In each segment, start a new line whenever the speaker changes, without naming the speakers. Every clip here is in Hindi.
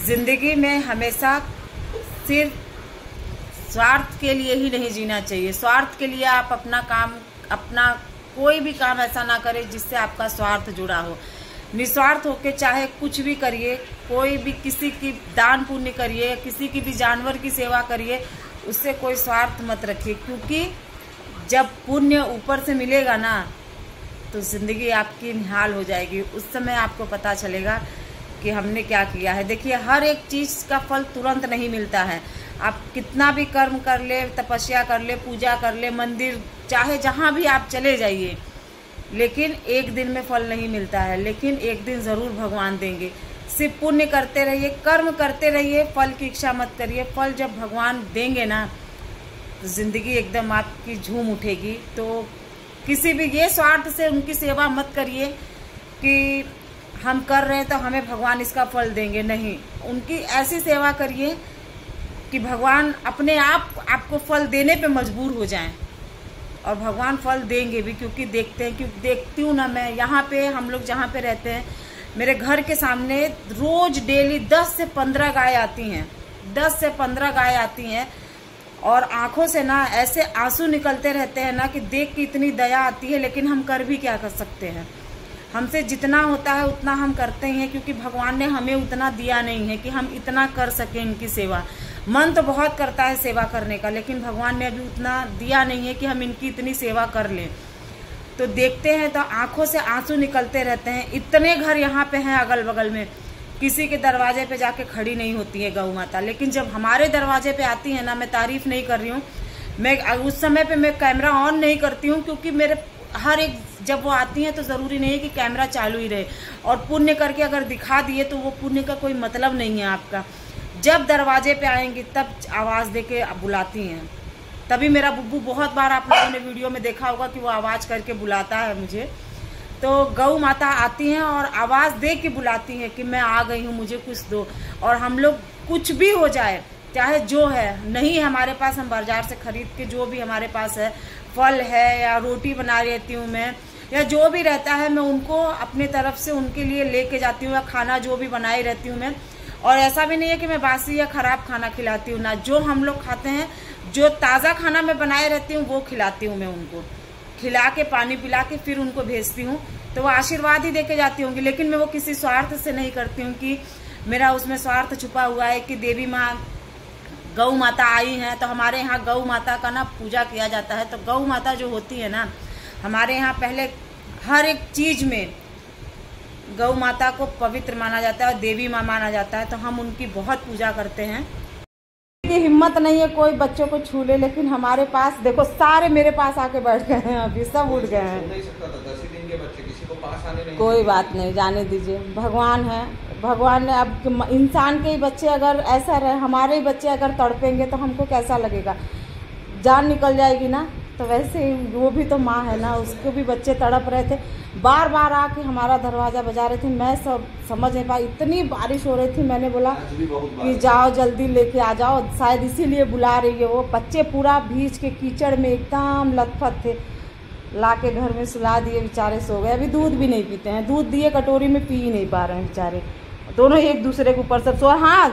जिंदगी में हमेशा सिर्फ स्वार्थ के लिए ही नहीं जीना चाहिए। स्वार्थ के लिए आप अपना कोई भी काम ऐसा ना करें जिससे आपका स्वार्थ जुड़ा हो। निस्वार्थ होके चाहे कुछ भी करिए, कोई भी किसी की दान पुण्य करिए, किसी की भी जानवर की सेवा करिए, उससे कोई स्वार्थ मत रखिए, क्योंकि जब पुण्य ऊपर से मिलेगा ना तो जिंदगी आपकी निहाल हो जाएगी। उस समय आपको पता चलेगा कि हमने क्या किया है। देखिए, हर एक चीज का फल तुरंत नहीं मिलता है। आप कितना भी कर्म कर ले, तपस्या कर ले, पूजा कर ले, मंदिर चाहे जहाँ भी आप चले जाइए, लेकिन एक दिन में फल नहीं मिलता है। लेकिन एक दिन जरूर भगवान देंगे। सिर्फ पुण्य करते रहिए, कर्म करते रहिए, फल की इच्छा मत करिए। फल जब भगवान देंगे ना तो जिंदगी एकदम आपकी झूम उठेगी। तो किसी भी ये स्वार्थ से उनकी सेवा मत करिए कि हम कर रहे हैं तो हमें भगवान इसका फल देंगे। नहीं, उनकी ऐसी सेवा करिए कि भगवान अपने आप आपको फल देने पे मजबूर हो जाएं। और भगवान फल देंगे भी, क्योंकि देखती हूँ ना मैं, यहाँ पे हम लोग जहाँ पे रहते हैं, मेरे घर के सामने रोज डेली 10 से 15 गाय आती हैं। 10 से 15 गाय आती हैं और आंखों से ना ऐसे आंसू निकलते रहते हैं ना कि देख के इतनी दया आती है। लेकिन हम कर भी क्या कर सकते हैं। हमसे जितना होता है उतना हम करते हैं, क्योंकि भगवान ने हमें उतना दिया नहीं है कि हम इतना कर सकें इनकी सेवा। मन तो बहुत करता है सेवा करने का, लेकिन भगवान ने अभी उतना दिया नहीं है कि हम इनकी इतनी सेवा कर लें। तो देखते हैं तो आंखों से आंसू निकलते रहते हैं। इतने घर यहाँ पे हैं अगल बगल में, किसी के दरवाजे पे जाके खड़ी नहीं होती है गौ माता। लेकिन जब हमारे दरवाजे पे आती है ना, मैं तारीफ नहीं कर रही हूँ, मैं उस समय पे मैं कैमरा ऑन नहीं करती हूँ, क्योंकि मेरे हर एक जब वो आती हैं तो ज़रूरी नहीं है कि कैमरा चालू ही रहे। और पुण्य करके अगर दिखा दिए तो वो पुण्य का कोई मतलब नहीं है आपका। जब दरवाजे पे आएंगी तब आवाज़ देके बुलाती हैं। तभी मेरा बुब्बू, बहुत बार आप लोगों ने वीडियो में देखा होगा कि वो आवाज़ करके बुलाता है मुझे। तो गौ माता आती हैं और आवाज़ दे के बुलाती हैं कि मैं आ गई हूँ, मुझे कुछ दो। और हम लोग कुछ भी हो जाए, चाहे जो है नहीं हमारे पास, हम बाजार से खरीद के जो भी हमारे पास है, फल है या रोटी बना लेती हूँ मैं, या जो भी रहता है मैं उनको अपने तरफ से उनके लिए लेके जाती हूँ, या खाना जो भी बनाई रहती हूँ मैं। और ऐसा भी नहीं है कि मैं बासी या ख़राब खाना खिलाती हूँ ना, जो हम लोग खाते हैं, जो ताज़ा खाना मैं बनाए रहती हूँ वो खिलाती हूँ मैं उनको। खिला के पानी पिला के फिर उनको भेजती हूँ, तो वो आशीर्वाद ही देके जाती होंगी। लेकिन मैं वो किसी स्वार्थ से नहीं करती हूँ कि मेरा उसमें स्वार्थ छुपा हुआ है कि देवी माँ गौ माता आई हैं। तो हमारे यहाँ गौ माता का ना पूजा किया जाता है। तो गौ माता जो होती है ना, हमारे यहाँ पहले हर एक चीज़ में गौ माता को पवित्र माना जाता है और देवी माँ माना जाता है। तो हम उनकी बहुत पूजा करते हैं। की हिम्मत नहीं है कोई बच्चों को छू ले, लेकिन हमारे पास देखो सारे मेरे पास आके बैठ गए हैं, अभी सब उठ गए हैं। कोई बात नहीं, जाने दीजिए, भगवान है। भगवान ने, अब इंसान के ही बच्चे अगर ऐसा रहे, हमारे ही बच्चे अगर तड़पेंगे तो हमको कैसा लगेगा, जान निकल जाएगी ना। तो वैसे ही वो भी तो माँ है ना, उसके भी बच्चे तड़प रहे थे, बार बार आके हमारा दरवाज़ा बजा रहे थे। मैं सब समझ नहीं पाई, इतनी बारिश हो रही थी। मैंने बोला कि जाओ जल्दी लेके आ जाओ, शायद इसीलिए बुला रही है वो। बच्चे पूरा भीज के कीचड़ में एकदम लथपथ थे, ला के घर में सुला दिए, बेचारे सो गए। अभी दूध भी नहीं पीते हैं, दूध दिए कटोरी में पी ही नहीं पा रहे हैं बेचारे, दोनों एक दूसरे के ऊपर सब सो। हाँ,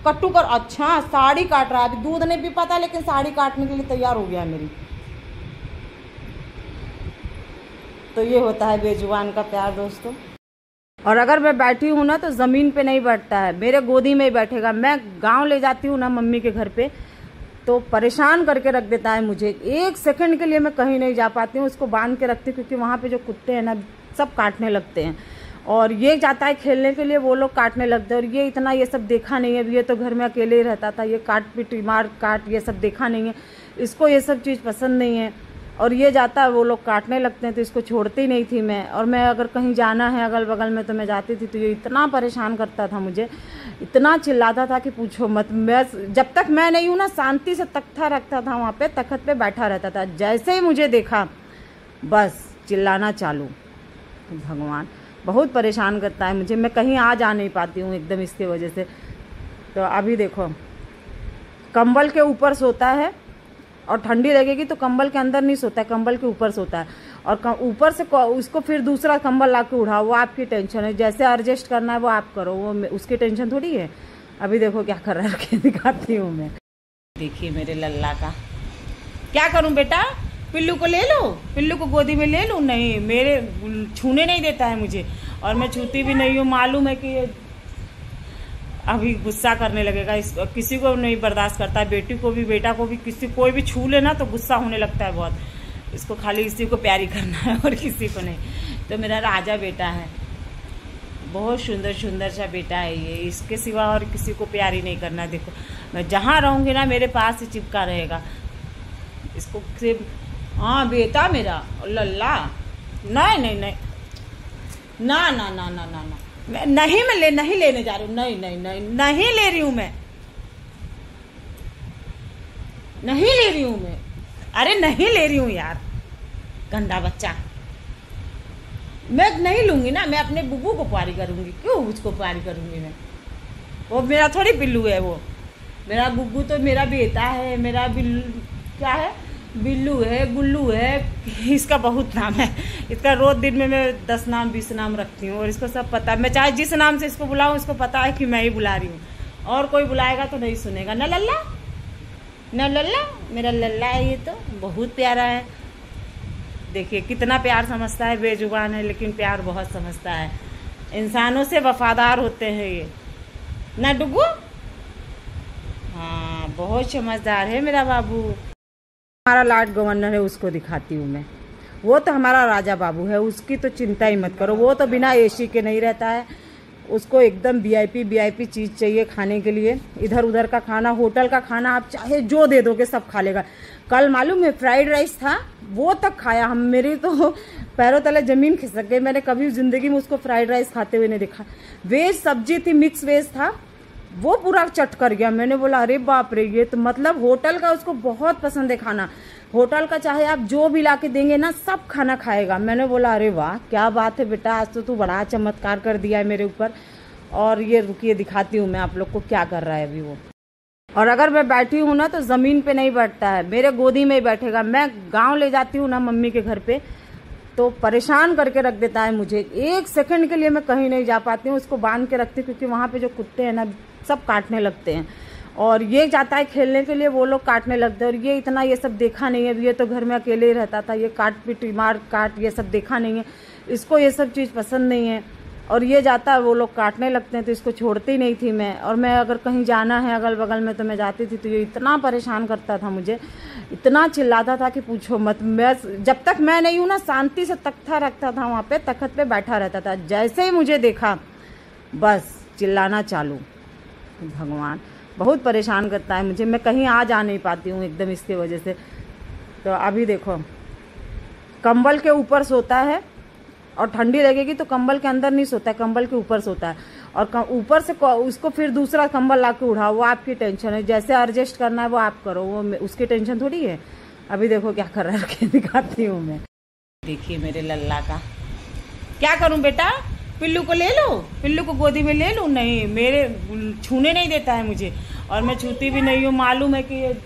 कट्टू कर, अच्छा साड़ी काट रहा है, अभी दूध नहीं पी पाता लेकिन साड़ी काटने के लिए तैयार हो गया है मेरी। तो ये होता है बेजुबान का प्यार दोस्तों। और अगर मैं बैठी हूँ ना तो ज़मीन पे नहीं बैठता है, मेरे गोदी में ही बैठेगा। मैं गांव ले जाती हूँ ना मम्मी के घर पे, तो परेशान करके रख देता है मुझे। एक सेकंड के लिए मैं कहीं नहीं जा पाती हूँ, उसको बांध के रखती हूँ, क्योंकि वहाँ पे जो कुत्ते हैं ना सब काटने लगते हैं। और ये जाता है खेलने के लिए, वो लोग काटने लगते हैं। और ये इतना ये सब देखा नहीं है, ये तो घर में अकेले ही रहता था, ये काट पीट मार काट ये सब देखा नहीं है, इसको ये सब चीज़ पसंद नहीं है। और ये जाता है, वो लोग काटने लगते हैं, तो इसको छोड़ती नहीं थी मैं। और मैं अगर कहीं जाना है अगल बगल में तो मैं जाती थी, तो ये इतना परेशान करता था मुझे, इतना चिल्लाता था कि पूछो मत। मैं जब तक मैं नहीं हूँ ना, शांति से तख्ता रखता था, वहाँ पे तख्त पे बैठा रहता था। जैसे ही मुझे देखा बस चिल्लाना चालू। भगवान बहुत परेशान करता है मुझे, मैं कहीं आ जा नहीं पाती हूँ एकदम इसके वजह से। तो अभी देखो, कंबल के ऊपर सोता है, और ठंडी लगेगी तो कंबल के अंदर नहीं सोता है, कंबल के ऊपर सोता है। और ऊपर से उसको फिर दूसरा कंबल ला के उड़ाओ, वो आपकी टेंशन है। जैसे एडजस्ट करना है वो आप करो, वो उसकी टेंशन थोड़ी है। अभी देखो क्या कर रहा है, दिखाती हूँ मैं। देखिए मेरे लल्ला का। क्या करूं बेटा, पिल्लू को ले लो, पिल्लू को गोदी में ले लूं? नहीं, मेरे छूने नहीं देता है मुझे, और मैं छूती भी नहीं हूँ। मालूम है कि ये अभी गुस्सा करने लगेगा। इस किसी को नहीं बर्दाश्त करता है, बेटी को भी बेटा को भी, किसी कोई भी छू लेना तो गुस्सा होने लगता है बहुत। इसको खाली इसी को प्यारी करना है और किसी को नहीं। तो मेरा राजा बेटा है, बहुत सुंदर सुंदर सा बेटा है ये। इसके सिवा और किसी को प्यारी नहीं करना। देखो मैं जहाँ रहूँगी ना मेरे पास ही चिपका रहेगा। इसको सिर्फ हाँ बेटा मेरा लल्ला। नहीं नहीं नहीं, ना ना ना ना ना ना, मैं नहीं लेने जा रही हूँ। नहीं नहीं नहीं, नहीं ले रही हूँ मैं, नहीं ले रही हूँ मैं। अरे नहीं ले रही हूँ यार, गंदा बच्चा। मैं नहीं लूंगी ना, मैं अपने बुब्बू को प्यारी करूंगी। क्यों उसको प्यारी करूंगी मैं? वो मेरा थोड़ी बिल्लू है, वो मेरा बुब्बू तो मेरा बेटा है। मेरा बिल्लू क्या है, बिल्लू है, गुल्लू है, इसका बहुत नाम है। इसका रोज दिन में मैं 10 नाम 20 नाम रखती हूँ, और इसको सब पता है। मैं चाहे जिस नाम से इसको बुलाऊँ, इसको पता है कि मैं ही बुला रही हूँ, और कोई बुलाएगा तो नहीं सुनेगा। ना लल्ला, ना लल्ला, मेरा लल्ला है ये, तो बहुत प्यारा है। देखिए कितना प्यार समझता है, बेजुबान है लेकिन प्यार बहुत समझता है। इंसानों से वफादार होते हैं ये ना डुगू। हाँ बहुत समझदार है मेरा बाबू। हमारा लाड गवर्नर है, उसको दिखाती हूँ मैं। वो तो हमारा राजा बाबू है, उसकी तो चिंता ही मत करो। वो तो बिना एसी के नहीं रहता है, उसको एकदम वीआईपी चीज़ चाहिए खाने के लिए। इधर उधर का खाना, होटल का खाना आप चाहे जो दे दोगे सब खा लेगा। कल मालूम है फ्राइड राइस था, वो तक खाया। हम मेरी तो पैरों तले ज़मीन खिसक गई। मैंने कभी ज़िंदगी में उसको फ्राइड राइस खाते हुए नहीं देखा। वेज सब्जी थी, मिक्स वेज था, वो पूरा चट कर गया। मैंने बोला अरे बाप रे, ये तो मतलब होटल का उसको बहुत पसंद है खाना। होटल का चाहे आप जो भी ला के देंगे ना, सब खाना खाएगा। मैंने बोला अरे वाह क्या बात है बेटा, आज तो तू बड़ा चमत्कार कर दिया है मेरे ऊपर। और ये रुकिए दिखाती हूँ मैं आप लोग को क्या कर रहा है अभी वो। और अगर मैं बैठी हूँ ना तो ज़मीन पे नहीं बैठता है, मेरे गोदी में ही बैठेगा। मैं गाँव ले जाती हूँ ना मम्मी के घर पे, तो परेशान करके रख देता है मुझे। 1 सेकंड के लिए मैं कहीं नहीं जा पाती हूँ, उसको बांध के रखती हूँ, क्योंकि वहाँ पे जो कुत्ते हैं ना सब काटने लगते हैं। और ये जाता है खेलने के लिए, वो लोग काटने लगते हैं। और ये इतना ये सब देखा नहीं है, ये तो घर में अकेले ही रहता था। ये काट पीट मार काट ये सब देखा नहीं है, इसको ये सब चीज़ पसंद नहीं है। और ये जाता है, वो लोग काटने लगते हैं, तो इसको छोड़ती नहीं थी मैं। और मैं अगर कहीं जाना है अगल बगल में तो मैं जाती थी, तो ये इतना परेशान करता था मुझे, इतना चिल्लाता था कि पूछो मत। मैं जब तक मैं नहीं हूँ ना, शांति से तख्ता रखता था वहाँ पे, तख्त पे बैठा रहता था। जैसे ही मुझे देखा बस चिल्लाना चालू। भगवान बहुत परेशान करता है मुझे, मैं कहीं आ जा नहीं पाती हूँ एकदम इसके वजह से। तो अभी देखो कंबल के ऊपर सोता है, और ठंडी लगेगी तो कंबल के अंदर नहीं सोता है, कंबल के ऊपर सोता है। और ऊपर से उसको फिर दूसरा कंबल ला के उठाओ, वो आपकी टेंशन है। जैसे एडजस्ट करना है वो आप करो, वो उसकी टेंशन थोड़ी है। अभी देखो क्या कर रहा है, दिखाती हूँ मैं। देखिए मेरे लल्ला का। क्या करूं बेटा, पिल्लू को ले लो, पिल्लू को गोदी में ले लूं? नहीं, मेरे छूने नहीं देता है मुझे, और मैं छूती भी नहीं हूँ। मालूम है कि ये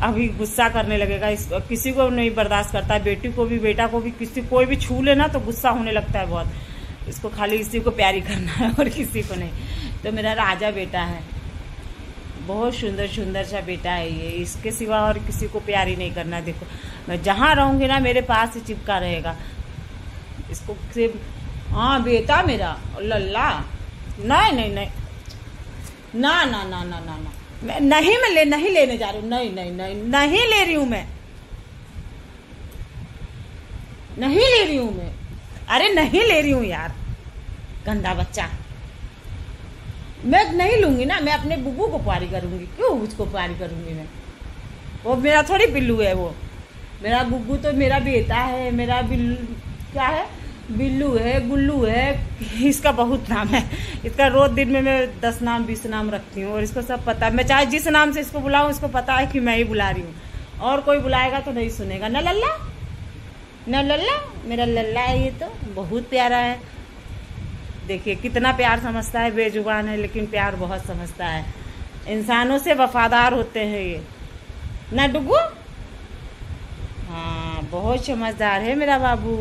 अभी गुस्सा करने लगेगा। इस किसी को नहीं बर्दाश्त करता है, बेटी को भी बेटा को भी, किसी कोई भी छू लेना तो गुस्सा होने लगता है बहुत। इसको खाली इसी को प्यारी करना है और किसी को नहीं। तो मेरा राजा बेटा है, बहुत सुंदर सुंदर सा बेटा है ये। इसके सिवा और किसी को प्यारी नहीं करना। देखो मैं जहाँ रहूँगी ना मेरे पास ही चिपका रहेगा। इसको सिर्फ हाँ बेटा मेरा लल्ला। नहीं नहीं नहीं, ना ना ना ना ना ना, मैं नहीं लेने जा रही हूँ। नहीं नहीं नहीं, नहीं ले रही हूँ मैं, नहीं ले रही हूँ मैं। अरे नहीं ले रही हूँ यार, गंदा बच्चा। मैं नहीं लूंगी ना, मैं अपने बुब्बू को प्यारी करूंगी। क्यों उसको प्यारी करूंगी मैं? वो मेरा थोड़ी बिल्लू है, वो मेरा बुब्बू तो मेरा बेटा है। मेरा बिल्लू क्या है, बिल्लू है, गुल्लू है, इसका बहुत नाम है। इसका रोज दिन में मैं 10 नाम 20 नाम रखती हूँ, और इसको सब पता है। मैं चाहे जिस नाम से इसको बुलाऊँ, इसको पता है कि मैं ही बुला रही हूँ, और कोई बुलाएगा तो नहीं सुनेगा। ना लल्ला, ना लल्ला, मेरा लल्ला है ये, तो बहुत प्यारा है। देखिए कितना प्यार समझता है, बेजुबान है लेकिन प्यार बहुत समझता है। इंसानों से वफादार होते हैं ये ना डुगू। हाँ बहुत समझदार है मेरा बाबू।